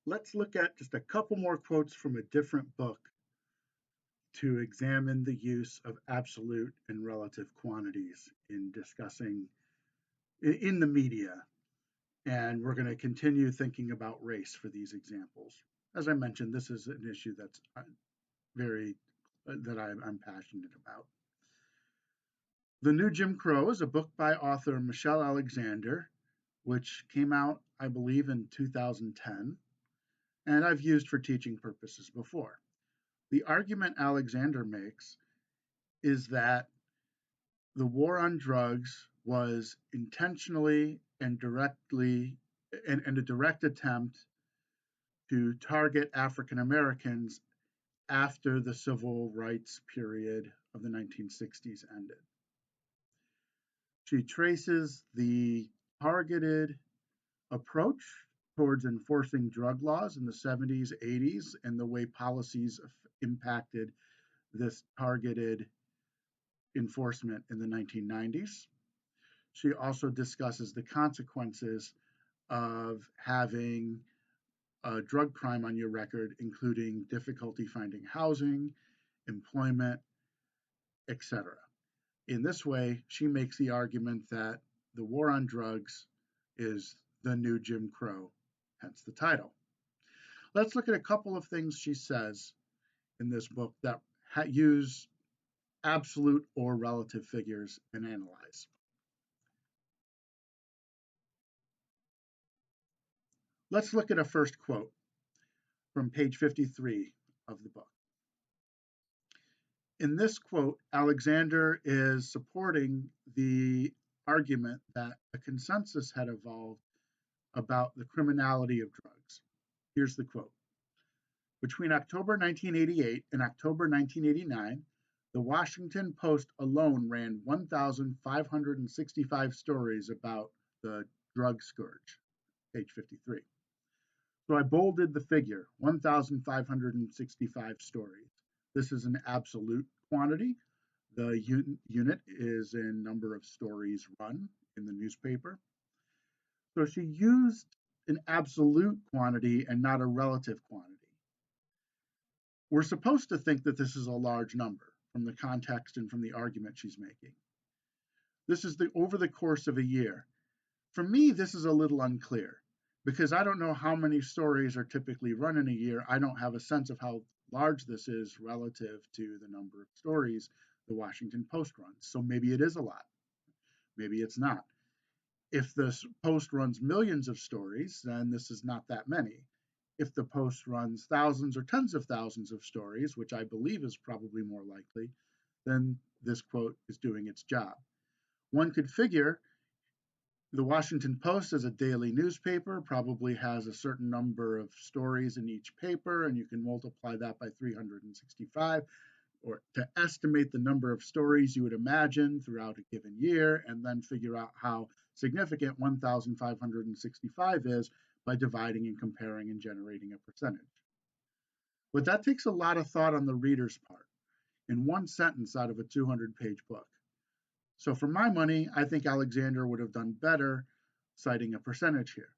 Let's look at just a couple more quotes from a different book to examine the use of absolute and relative quantities in discussing in the media. And we're going to continue thinking about race for these examples. As I mentioned, this is an issue that's very that I'm passionate about. The New Jim Crow is a book by author Michelle Alexander, which came out, I believe, in 2010, and I've used for teaching purposes before. The argument Alexander makes is that the war on drugs was intentionally and directly and a direct attempt to target African Americans after the civil rights period of the 1960s ended. She traces the targeted approach towards enforcing drug laws in the 70s, 80s, and the way policies impacted this targeted enforcement in the 1990s. She also discusses the consequences of having a drug crime on your record, including difficulty finding housing, employment, etc. In this way, she makes the argument that the war on drugs is the new Jim Crow, hence the title. Let's look at a couple of things she says in this book that use absolute or relative figures and analyze. Let's look at a first quote from page 53 of the book. In this quote, Alexander is supporting the argument that a consensus had evolved about the criminality of drugs. Here's the quote. Between October 1988 and October 1989, the Washington Post alone ran 1,565 stories about the drug scourge, page 53. So I bolded the figure, 1,565 stories. This is an absolute quantity. The unit is in number of stories run in the newspaper. So she used an absolute quantity and not a relative quantity. We're supposed to think that this is a large number from the context and from the argument she's making. This is over the course of a year. For me, this is a little unclear because I don't know how many stories are typically run in a year. I don't have a sense of how large this is relative to the number of stories the Washington Post runs. So maybe it is a lot. Maybe it's not. If the Post runs millions of stories, then this is not that many. If the Post runs thousands or tens of thousands of stories, which I believe is probably more likely, then this quote is doing its job. One could figure the Washington Post as a daily newspaper probably has a certain number of stories in each paper, and you can multiply that by 365 or to estimate the number of stories you would imagine throughout a given year, and then figure out how significant 1,565 is by dividing and comparing and generating a percentage. But that takes a lot of thought on the reader's part in one sentence out of a 200-page book. So for my money, I think Alexander would have done better citing a percentage here,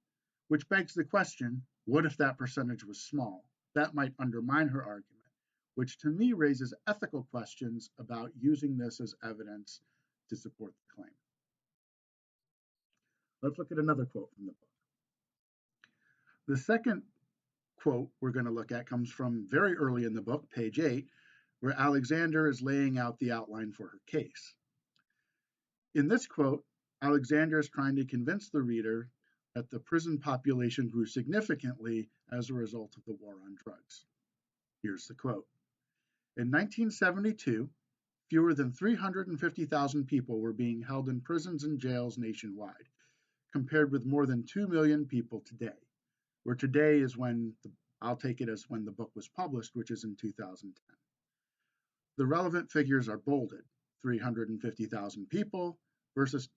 which begs the question, what if that percentage was small? That might undermine her argument, which to me raises ethical questions about using this as evidence to support the claim. Let's look at another quote from the book. The second quote we're going to look at comes from very early in the book, page 8, where Alexander is laying out the outline for her case. In this quote, Alexander is trying to convince the reader that the prison population grew significantly as a result of the war on drugs. Here's the quote. In 1972, fewer than 350,000 people were being held in prisons and jails nationwide, compared with more than 2 million people today, where today is when, I'll take it as when the book was published, which is in 2010. The relevant figures are bolded, 350,000 people versus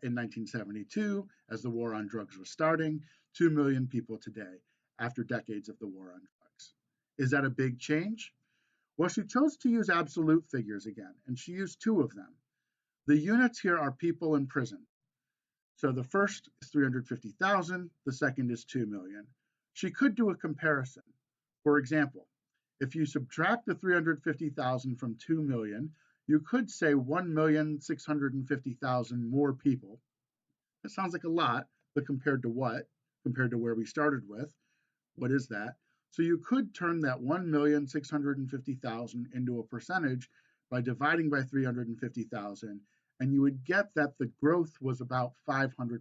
in 1972, as the war on drugs was starting, 2 million people today, after decades of the war on drugs. Is that a big change? Well, she chose to use absolute figures again, and she used two of them. The units here are people in prison. So the first is 350,000, the second is 2 million. She could do a comparison. For example, if you subtract the 350,000 from 2 million, you could say 1,650,000 more people. That sounds like a lot, but compared to what? Compared to where we started with, what is that? So you could turn that 1,650,000 into a percentage by dividing by 350,000, and you would get that the growth was about 500%.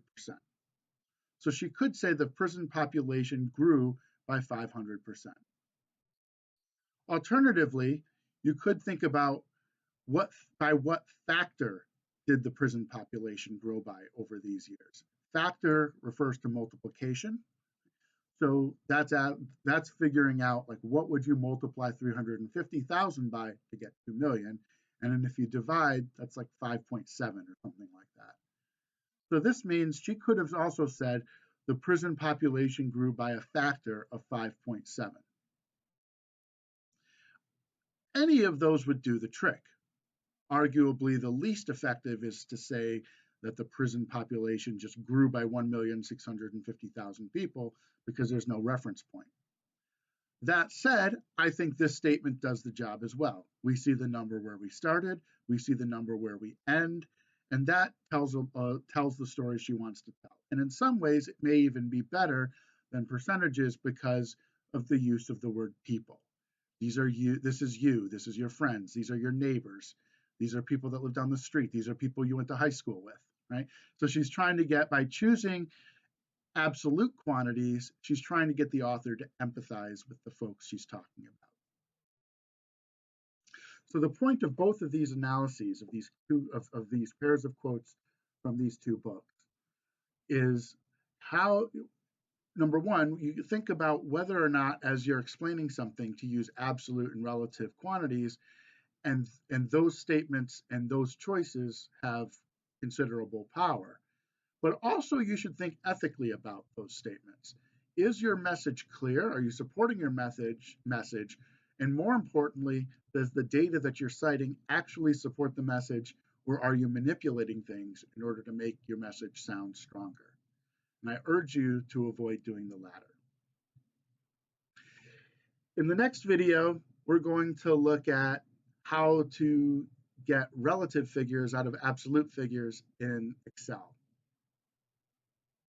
So she could say the prison population grew by 500%. Alternatively, you could think about what factor did the prison population grow by over these years. Factor refers to multiplication. So that's figuring out like what would you multiply 350,000 by to get 2 million, and then if you divide, that's like 5.7 or something like that. So this means she could have also said the prison population grew by a factor of 5.7. Any of those would do the trick. Arguably, the least effective is to say that the prison population just grew by 1,650,000 people because there's no reference point. That said, I think this statement does the job as well. We see the number where we started, we see the number where we end, and that tells the story she wants to tell. And in some ways, it may even be better than percentages because of the use of the word people. These are you, this is you, this is your friends, these are your neighbors, these are people that live down the street, these are people you went to high school with, right? So she's trying to get, by choosing absolute quantities, she's trying to get the author to empathize with the folks she's talking about. So the point of both of these analyses of these pairs of quotes from these two books is how, number one, you think about whether or not, as you're explaining something, to use absolute and relative quantities, and those statements and those choices have considerable power. But also, you should think ethically about those statements. Is your message clear? Are you supporting your message? And more importantly, does the data that you're citing actually support the message, or are you manipulating things in order to make your message sound stronger? And I urge you to avoid doing the latter. In the next video, we're going to look at how to get relative figures out of absolute figures in Excel.